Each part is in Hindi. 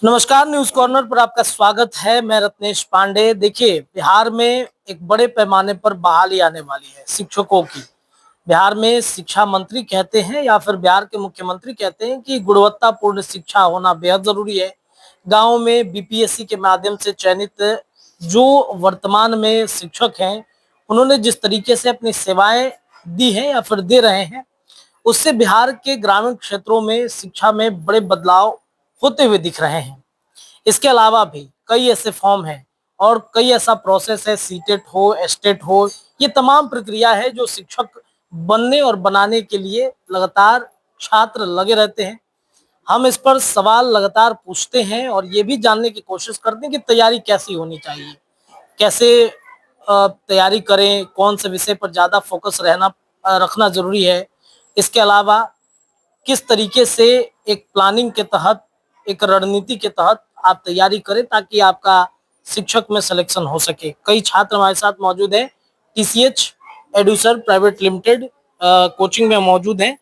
नमस्कार, न्यूज कॉर्नर पर आपका स्वागत है। मैं रत्नेश पांडे। देखिए, बिहार में एक बड़े पैमाने पर बहाली आने वाली है शिक्षकों की। बिहार में शिक्षा मंत्री कहते हैं या फिर बिहार के मुख्यमंत्री कहते हैं कि गुणवत्तापूर्ण शिक्षा होना बेहद जरूरी है। गांव में बीपीएससी के माध्यम से चयनित जो वर्तमान में शिक्षक हैं, उन्होंने जिस तरीके से अपनी सेवाएं दी हैं या फिर दे रहे हैं, उससे बिहार के ग्रामीण क्षेत्रों में शिक्षा में बड़े बदलाव होते हुए दिख रहे हैं। इसके अलावा भी कई ऐसे फॉर्म हैं और कई ऐसा प्रोसेस है, सीटेट हो, एस्टेट हो, ये तमाम प्रक्रिया है जो शिक्षक बनने और बनाने के लिए लगातार छात्र लगे रहते हैं। हम इस पर सवाल लगातार पूछते हैं और ये भी जानने की कोशिश करते हैं कि तैयारी कैसी होनी चाहिए, कैसे तैयारी करें, कौन से विषय पर ज्यादा फोकस रखना जरूरी है। इसके अलावा किस तरीके से एक प्लानिंग के तहत, एक रणनीति के तहत आप तैयारी करें ताकि आपका शिक्षक में सिलेक्शन हो सके। कई छात्र हमारे साथ मौजूद हैं। टीसीएच एडुसर प्राइवेट लिमिटेड कोचिंग में मौजूद हैं।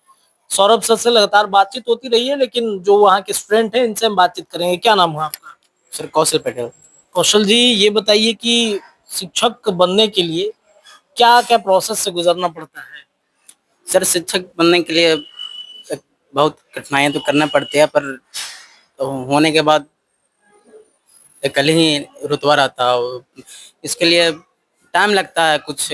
सौरभ सर से लगातार बातचीत होती रही है, लेकिन जो वहाँ के स्टूडेंट हैं इनसे हम बातचीत करेंगे। क्या नाम हुआ आपका? सर कौशल पटेल। कौशल जी, ये बताइए कि शिक्षक बनने के लिए क्या क्या प्रोसेस से गुजरना पड़ता है? सर शिक्षक बनने के लिए बहुत कठिनाइयाँ तो करना पड़ती है, पर तो होने के बाद एक कल ही रुतबा रहता है। इसके लिए टाइम लगता है, कुछ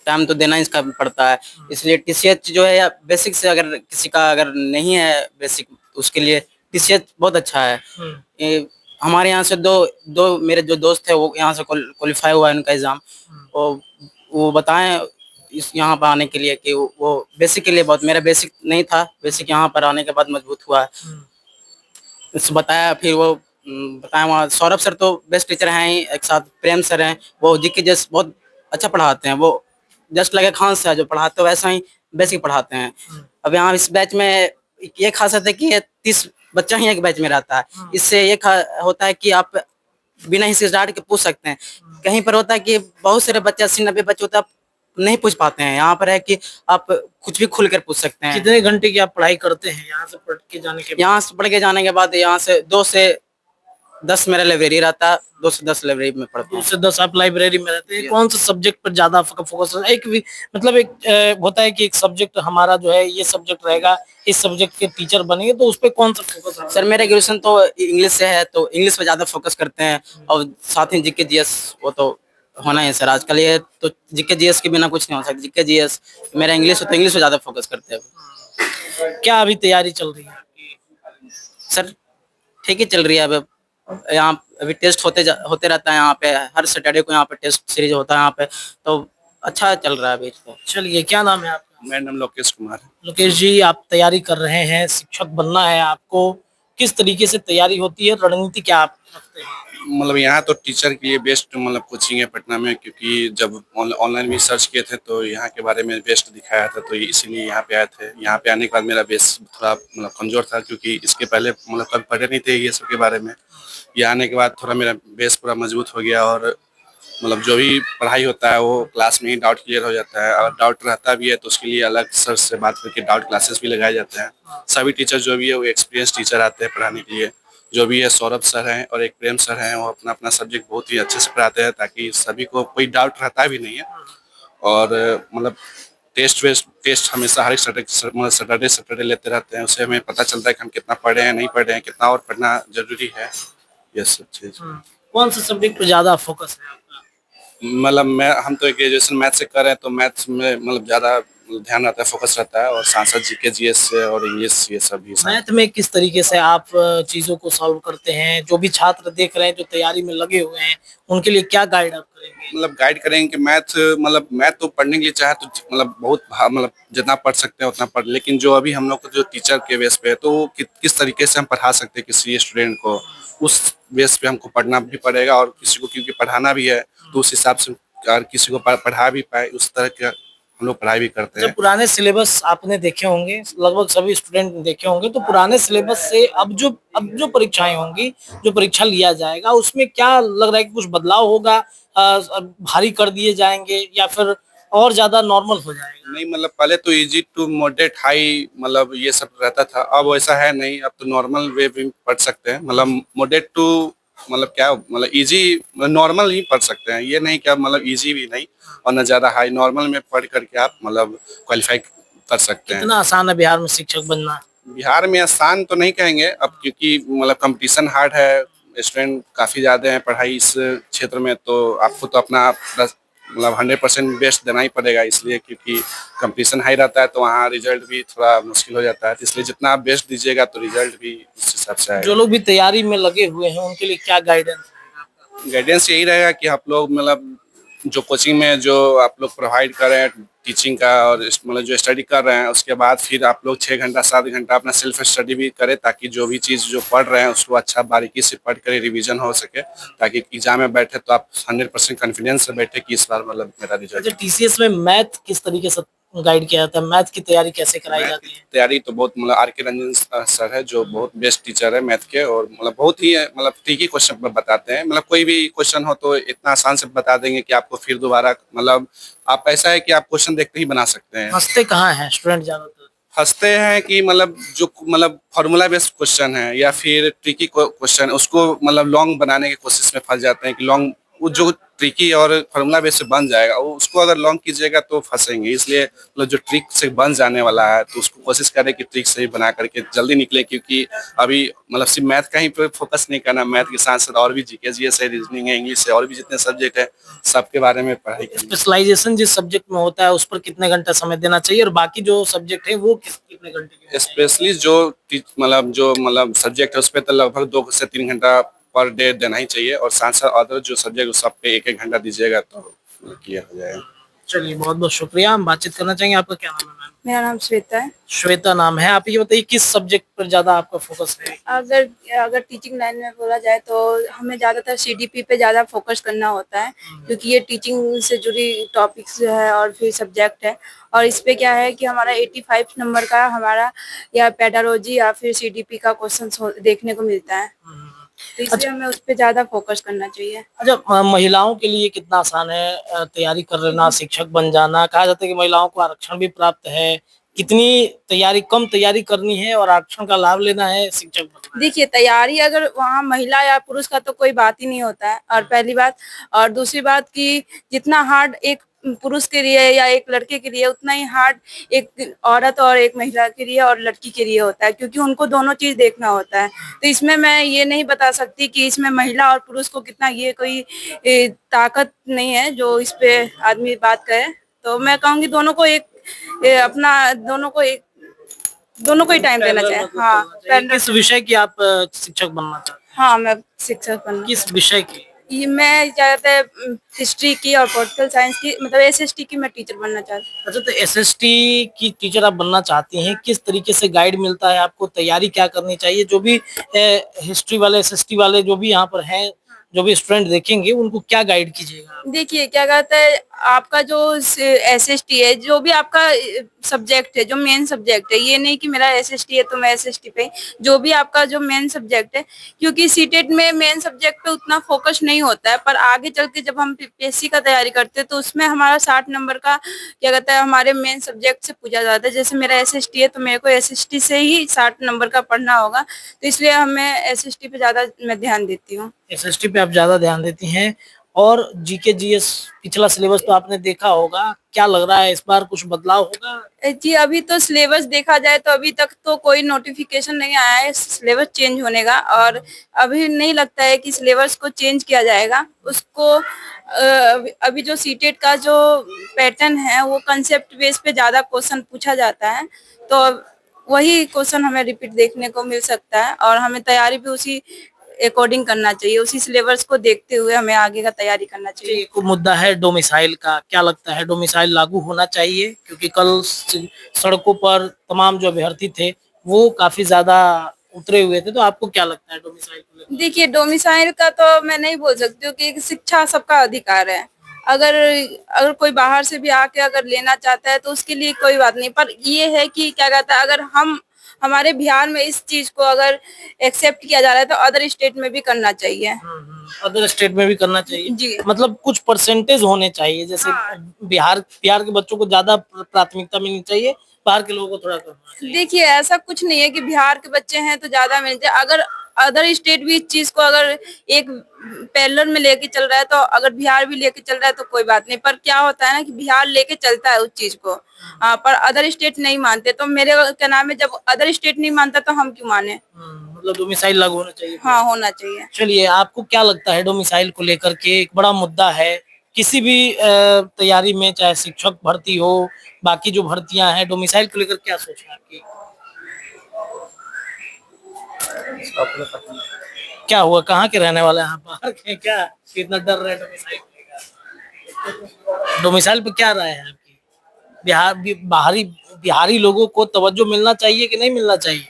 टाइम तो देना इसका भी पड़ता है। इसलिए टीसीएच जो है, या बेसिक से अगर किसी का अगर नहीं है बेसिक, तो उसके लिए टीसीएच बहुत अच्छा है। ये हमारे यहाँ से दो दो मेरे जो दोस्त है वो यहाँ से क्वालिफाई हुआ है उनका एग्जाम। वो बताएं इस यहाँ पर आने के लिए कि वो बेसिक के लिए बहुत, मेरा बेसिक नहीं था, बेसिक यहाँ पर आने के बाद मजबूत हुआ है। उससे बताया, फिर वो बताया। वहाँ सौरभ सर तो बेस्ट टीचर हैं ही, एक साथ प्रेम सर हैं, वो जीके जस्ट बहुत अच्छा पढ़ाते हैं। वो जस्ट लगे खान से जो पढ़ाते हो वैसा ही बेसिक पढ़ाते हैं। अब यहाँ इस बैच में ये खासियत है कि ये 30 बच्चा ही एक बैच में रहता है। इससे ये होता है कि आप बिना हिचकिचाहट के पूछ सकते हैं। कहीं पर होता है कि बहुत सारे बच्चे 80-90 बच्चे होते हैं, आप नहीं पूछ पाते हैं। यहाँ पर है कि आप कुछ भी खुल कर पूछ सकते हैं। कितने घंटे की आप पढ़ाई करते हैं यहाँ से पढ़ के जाने के बाद? यहाँ से पढ़ के जाने के बाद यहाँ से 2 से 10 मेरा लाइब्रेरी रहता है। 2 से 10 लाइब्रेरी में पढ़ता 2 हूँ। से 10 आप लाइब्रेरी में रहते हैं। कौन से सब्जेक्ट पर ज्यादा आपका फोकस है? एक भी मतलब एक होता है कि एक सब्जेक्ट हमारा जो है ये सब्जेक्ट रहेगा, इस सब्जेक्ट के टीचर बनेंगे, तो उस पर कौन सा फोकस है? सर मेरा ग्रेजुएशन तो इंग्लिश से है, तो इंग्लिश पे ज्यादा फोकस करते हैं। और साथ ही जीके जीएस वो तो होना है सर। आजकल ये तो जीके जीएस के बिना कुछ नहीं हो सकता। जीके जीएस मेरा इंग्लिश है, तो इंग्लिश पे ज्यादा फोकस करते हैं। क्या अभी तैयारी चल रही है आपकी? सर ठीक ही चल रही है। अब यहाँ अभी टेस्ट होते रहता है। यहाँ पे हर सैटरडे को यहाँ पे टेस्ट सीरीज होता है यहाँ पे, तो अच्छा चल रहा है अभी तो। चलिए, क्या नाम है आपका? मेरा नाम लोकेश कुमार है। लोकेश जी, आप तैयारी कर रहे हैं, शिक्षक बनना है आपको। किस तरीके से तैयारी होती है, रणनीति क्या आप रखते हैं? मतलब यहाँ तो टीचर के लिए बेस्ट मतलब कोचिंग है पटना में, क्योंकि जब ऑनलाइन भी सर्च किए थे तो यहाँ के बारे में बेस्ट दिखाया था, तो इसीलिए यहाँ पे आए थे। यहाँ पे आने के बाद मेरा बेस थोड़ा मतलब कमजोर था, क्योंकि इसके पहले मतलब कभी पढ़े नहीं थे ये सब के बारे में। ये आने के बाद थोड़ा मेरा बेस पूरा मजबूत हो गया, और मतलब जो भी पढ़ाई होता है वो क्लास में ही डाउट क्लियर हो जाता है। अगर डाउट रहता भी है तो उसके लिए अलग सर से बात करके डाउट क्लासेस भी लगाए जाते हैं। सभी टीचर जो भी है वो एक्सपीरियंस टीचर आते हैं पढ़ाने के लिए। जो भी है सौरभ सर हैं और एक प्रेम सर हैं, वो अपना अपना सब्जेक्ट बहुत ही अच्छे से पढ़ाते हैं, ताकि सभी को कोई डाउट रहता भी नहीं है। और मतलब टेस्ट हमेशा हर एक सैटरडे सैटरडे लेते रहते हैं। उससे हमें पता चलता है कि हम कितना पढ़े हैं, नहीं पढ़े हैं, कितना और पढ़ना जरूरी है, ये सब चीज़। कौन से सब्जेक्ट पर ज्यादा फोकस है आपका? मतलब हम तो ग्रेजुएशन मैथ से कर रहे हैं, तो मैथ्स में मतलब ज़्यादा ध्यान रहता है, फोकस रहता है। और साथ साथ जीके जीएस से और इंग्लिश ये सब भी। मैथ में किस तरीके से आप चीजों को सॉल्व करते हैं? जो भी छात्र देख रहे हैं, जो तैयारी में लगे हुए हैं, उनके लिए क्या गाइड आप करेंगे? मतलब गाइड करेंगे कि मैथ तो पढ़ने के लिए चाहे तो मतलब बहुत मतलब जितना पढ़ सकते हैं उतना पढ़, लेकिन जो अभी हम लोग को जो टीचर के बेस पे है, तो वो किस तरीके से हम पढ़ा सकते हैं किसी स्टूडेंट को, उस बेस पे हमको पढ़ना भी पड़ेगा। और किसी को क्योंकि पढ़ाना भी है, तो उस हिसाब से अगर किसी को पढ़ा भी पाए उस तरह का हम लोग पढ़ाई भी करते जब हैं। पुराने सिलेबस आपने देखे होंगे, लगभग सभी स्टूडेंट ने देखे होंगे, तो पुराने सिलेबस से अब जो परीक्षाएं होंगी, जो परीक्षा लिया जाएगा, उसमें क्या लग रहा है कि कुछ बदलाव होगा? भारी कर दिए जाएंगे या फिर और ज्यादा नॉर्मल हो जाएगा। नहीं मतलब पहले तो इजी टू मॉडरेट हाई मतलब ये सब रहता था, अब वैसा है नहीं, अब तो नॉर्मल वे भी पढ़ सकते हैं, मतलब मॉडरेट टू मतलब क्या मतलब इजी नॉर्मल ही पढ़ सकते हैं, ये नहीं कि आप मतलब इजी भी नहीं और न ज्यादा हाई, नॉर्मल में पढ़ करके आप मतलब क्वालिफाई कर सकते हैं। कितना आसान है बिहार में शिक्षक बनना? बिहार में आसान तो नहीं कहेंगे अब, क्योंकि मतलब कंपटीशन हार्ड है, स्टूडेंट काफ़ी ज़्यादा हैं पढ़ाई इस क्षेत्र में, तो आपको तो अपना मतलब 100% बेस्ट देना ही पड़ेगा, इसलिए क्योंकि कंपटीशन हाई रहता है तो वहाँ रिजल्ट भी थोड़ा मुश्किल हो जाता है, तो इसलिए जितना आप बेस्ट दीजिएगा तो रिजल्ट भी उस हिसाब से जो आएगा। लोग भी तैयारी में लगे हुए हैं उनके लिए क्या गाइडेंस? गाइडेंस यही रहेगा कि आप लोग मतलब जो कोचिंग में जो आप लोग प्रोवाइड कर रहे हैं टीचिंग का और मतलब जो स्टडी कर रहे हैं, उसके बाद फिर आप लोग 6 घंटा 7 घंटा अपना सेल्फ स्टडी भी करें, ताकि जो भी चीज़ जो पढ़ रहे हैं उसको अच्छा बारीकी से पढ़ कर रिवीजन हो सके, ताकि एग्जाम में बैठे तो आप 100% कॉन्फिडेंस से बैठे कि इस बार मतलब मेरा अच्छा, रिजल्ट। टीसीएस में मैथ किस तरीके से गाइड किया जाता है? मैथ की तैयारी कैसे कराई मैथ जाती की है? तैयारी तो बहुत मतलब आर के रंजन सर है, जो बहुत बेस्ट टीचर है मैथ के, और मतलब बहुत ही मतलब ट्रिकी क्वेश्चन बताते हैं, मतलब कोई भी क्वेश्चन हो तो इतना आसान से बता देंगे कि आपको फिर दोबारा मतलब आप ऐसा है कि आप क्वेश्चन देखते ही बना सकते हैं। हंसते कहाँ हैं स्टूडेंट ज्यादातर? हंसते हैं कि मतलब जो मतलब फॉर्मूला बेस्ड क्वेश्चन है या फिर ट्रिकी क्वेश्चन, उसको मतलब लॉन्ग बनाने की कोशिश में फंस जाते हैं कि लॉन्ग वो जो ट्रिकी और फॉर्मूला बेस से बन जाएगा वो उसको अगर लॉन्ग कीजिएगा तो फंसेंगे, इसलिए मतलब जो ट्रिक से बन जाने वाला है तो उसको कोशिश करें कि ट्रिक से ही बना करके जल्दी निकले, क्योंकि अभी मतलब सिर्फ मैथ का ही पे फोकस नहीं करना, मैथ के साथ साथ और भी जीके जीएस है, रीजनिंग है, इंग्लिश है, और भी जितने सब्जेक्ट है सबके बारे में पढ़ाई करनी है। स्पेशलाइजेशन जिस सब्जेक्ट में होता है उस पर कितने घंटा समय देना चाहिए और बाकी जो सब्जेक्ट है वो कितने घंटे के होते हैं? स्पेशली जो मतलब सब्जेक्ट है उस पर तो लगभग 2 से 3 घंटा पर डे देना ही चाहिए, और साथ साथ अदर जो सब्जेक्ट उस सब पे 1 1 घंटा दीजिएगा तो क्लियर हो जाएगा। चलिए, बहुत बहुत शुक्रिया। हम बातचीत करना चाहेंगे, आपका क्या नाम है मैम? मेरा नाम श्वेता है। श्वेता नाम है। आप ये बताइए किस सब्जेक्ट पर ज्यादा आपका फोकस है? अगर अगर टीचिंग लाइन में बोला जाए तो हमें ज़्यादातर सीडीपी पे ज़्यादा फोकस करना होता है, क्योंकि ये टीचिंग से जुड़ी टॉपिक्स जो है और फिर सब्जेक्ट है, और इस पे क्या है कि हमारा 85 नंबर का हमारा या पेडागोजी या फिर सीडीपी का क्वेश्चन देखने को मिलता है, तो इसलिए हमें उस पे ज़्यादा फोकस करना चाहिए। अच्छा, महिलाओं के लिए कितना आसान है तैयारी कर लेना, शिक्षक बन जाना? कहा जाता है कि महिलाओं को आरक्षण भी प्राप्त है। कितनी तैयारी, कम तैयारी करनी है और आरक्षण का लाभ लेना है, शिक्षक बनना है? देखिए, तैयारी अगर वहाँ महिला या पुरुष का तो कोई बात ही नहीं होता है, और पहली बात, और दूसरी बात कि जितना हार्ड एक पुरुष के लिए या एक लड़के के लिए उतना ही हार्ड एक औरत और एक महिला के लिए और लड़की के लिए होता है, क्योंकि उनको दोनों चीज देखना होता है। तो इसमें मैं ये नहीं बता सकती कि इसमें महिला और पुरुष को कितना, ये कोई ताकत नहीं है जो इस पे आदमी बात करे। तो मैं कहूँगी दोनों को एक अपना दोनों को ही टाइम देना चाहिए। हाँ, किस विषय की आप शिक्षक बनना चाहते हाँ, मैं शिक्षक हैं? बनना। किस विषय की? ये मैं ज्यादातर हिस्ट्री की और पॉलिटिकल साइंस की, मतलब एसएसटी की मैं टीचर बनना चाहती हूँ। अच्छा, तो एसएसटी की टीचर आप बनना चाहती हैं, किस तरीके से गाइड मिलता है आपको? तैयारी क्या करनी चाहिए? जो भी हिस्ट्री वाले, एसएसटी वाले जो भी यहाँ पर हैं, जो भी स्टूडेंट देखेंगे उनको क्या गाइड कीजिएगा आप? देखिए, क्या कहते हैं, आपका जो एसएसटी है, जो भी आपका सब्जेक्ट है, जो मेन सब्जेक्ट है, ये नहीं कि मेरा एसएसटी है तो मैं एसएसटी पे, जो भी आपका जो मेन सब्जेक्ट है, क्योंकि सीटेट में मेन सब्जेक्ट पे उतना फोकस नहीं होता है, पर आगे चल के जब हम पीपीएससी का तैयारी करते हैं तो उसमें हमारा 60 नंबर का क्या कहता है हमारे मेन सब्जेक्ट से पूछा जाता है। जैसे मेरा एसएसटी है तो मेरे को एसएसटी से ही 60 नंबर का पढ़ना होगा, तो इसलिए हमें एसएसटी पे ज्यादा मैं ध्यान देती हूँ। एसएसटी पे आप ज्यादा ध्यान देती हैं। और जीके जीएस पिछला सिलेबस तो आपने देखा होगा, क्या लग रहा है इस बार कुछ बदलाव होगा? जी, अभी तो सिलेबस देखा जाए तो अभी तक तो कोई नोटिफिकेशन नहीं आया है सिलेबस चेंज होने का, और अभी नहीं लगता है कि सिलेबस को चेंज किया जाएगा। उसको अभी जो सीटेट का जो पैटर्न है वो कंसेप्ट बेस पे ज्यादा क्वेश्चन पूछा जाता है, तो वही क्वेश्चन हमें रिपीट देखने को मिल सकता है, और हमें तैयारी भी उसी अकॉर्डिंग करना चाहिए, उसी सिलेबस को देखते हुए हमें आगे का तैयारी करना चाहिए। एक मुद्दा है डोमिसाइल का, क्या लगता है डोमिसाइल लागू होना चाहिए? क्योंकि कल सड़कों पर तमाम जो अभ्यर्थी थे वो काफी ज्यादा उतरे हुए थे, तो आपको क्या लगता है डोमिसाइल को लेकर? देखिए, डोमिसाइल का तो मैं नहीं बोल सकती हूँ कि शिक्षा सबका अधिकार है। अगर अगर कोई बाहर से भी आके अगर लेना चाहता है तो उसके लिए कोई बात नहीं, पर ये है कि क्या कहता है, अगर हमारे बिहार में इस चीज को अगर एक्सेप्ट किया जा रहा है तो अदर स्टेट में भी करना चाहिए। अदर स्टेट में भी करना चाहिए जी। मतलब कुछ परसेंटेज होने चाहिए, जैसे हाँ। बिहार बिहार के बच्चों को ज्यादा प्राथमिकता मिलनी चाहिए, बाहर के लोगों को थोड़ा कम होना चाहिए। देखिए ऐसा कुछ नहीं है कि बिहार के बच्चे हैं तो ज्यादा मिलते हैं। अगर अदर स्टेट भी इस चीज को अगर एक पैरेलल में लेके चल रहा है तो अगर बिहार भी लेके चल रहा है तो कोई बात नहीं। पर क्या होता है ना कि बिहार लेके चलता है उस चीज को, पर अदर स्टेट नहीं मानते। तो मेरे क्या नाम है, जब अदर स्टेट नहीं मानता तो हम क्यों माने। मतलब डोमिसाइल लागू होना चाहिए। हाँ होना चाहिए। चलिए, आपको क्या लगता है डोमिसाइल को लेकर के? एक बड़ा मुद्दा है किसी भी तैयारी में, चाहे शिक्षक भर्ती हो, बाकी जो भर्तियां हैं, डोमिसाइल को लेकर क्या सोच है आपकी? क्या हुआ, कहाँ के रहने वाले हैं आप? बाहर के हैं क्या, इतना डर रहे डोमिसाइल को लेकर? डोमिसाइल पे क्या राय है आपकी? बिहारी लोगों को तवज्जो मिलना चाहिए कि नहीं मिलना चाहिए?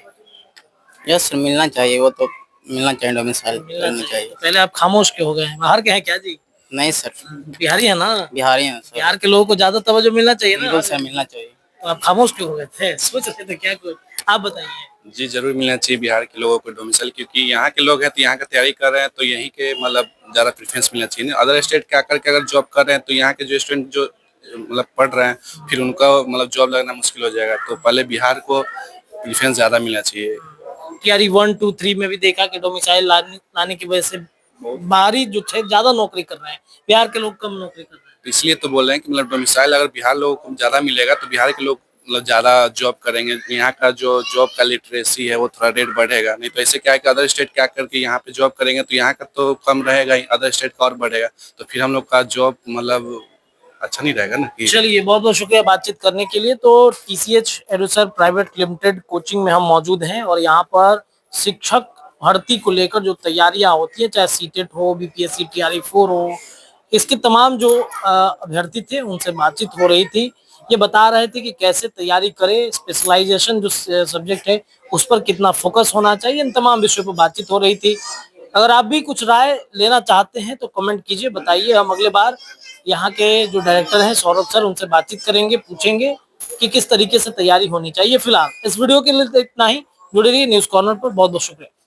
यस सर, मिलना चाहिए, वो तो मिलना चाहिए, डोमिसाइल मिलना करना चाहिए। पहले आप खामोश क्यों हो गए हैं? बाहर के हैं क्या जी? नहीं सर, बिहारी है ना? बिहारी हैं सर। बिहार के लोगों को ज्यादा तवज्जो मिलना चाहिए ना। बिल्कुल सर, मिलना चाहिए। तो आप खामोश क्यों हो गए थे? सोच रहे थे क्या कुछ? आप बताइए। जी जरूर मिलना चाहिए बिहार के लोगों को डोमिसाइल, क्योंकि यहाँ के लोग हैं तो यहाँ का तैयारी कर रहे हैं तो यहीं के मतलब ज़्यादा प्रेफरेंस मिलना चाहिए। अदर स्टेट के आकर के अगर जॉब कर रहे हैं तो यहाँ के जो स्टूडेंट जो मतलब पढ़ रहे हैं फिर उनका मतलब जॉब लगना मुश्किल हो जाएगा। तो पहले बिहार को प्रेफरेंस ज़्यादा मिलना चाहिए। तैयारी 1, 2, 3 में भी देखा कि डोमिसाइल लाने की वजह से बाहरी जो थे ज्यादा नौकरी कर रहे हैं, बिहार के लोग कम नौकरी कर रहे हैं। तो इसलिए तो बोल रहे हैं कि मतलब डोमिसाइल अगर बिहार लोगों को ज़्यादा मिलेगा तो बिहार के लोग मतलब ज़्यादा जॉब करेंगे। यहाँ का जो जॉब का लिटरेसी है वो थोड़ा रेट बढ़ेगा। नहीं तो ऐसे क्या है कि अदर स्टेट क्या करके यहाँ पे जॉब करेंगे तो यहाँ का तो कम रहेगा ही, अदर स्टेट का और बढ़ेगा। तो फिर हम लोग का जॉब मतलब अच्छा नहीं रहेगा ना। चलिए, बहुत बहुत शुक्रिया बातचीत करने के लिए। तो TCH एडुसर प्राइवेट लिमिटेड कोचिंग में हम मौजूद हैं और यहाँ पर शिक्षक भर्ती को लेकर जो तैयारियां होती है, चाहे सीटेट हो, BPSC TRE-4 हो, इसके तमाम जो अभ्यर्थी थे उनसे बातचीत हो रही थी। ये बता रहे थे कि कैसे तैयारी करें, स्पेशलाइजेशन जो सब्जेक्ट है उस पर कितना फोकस होना चाहिए, इन तमाम विषयों पर बातचीत हो रही थी। अगर आप भी कुछ राय लेना चाहते हैं तो कमेंट कीजिए, बताइए। हम अगले बार यहाँ के जो डायरेक्टर हैं सौरभ सर, उनसे बातचीत करेंगे, पूछेंगे कि किस तरीके से तैयारी होनी चाहिए। फिलहाल इस वीडियो के लिए इतना ही। जुड़े रहिए न्यूज़ कॉर्नर पर। बहुत बहुत शुक्रिया।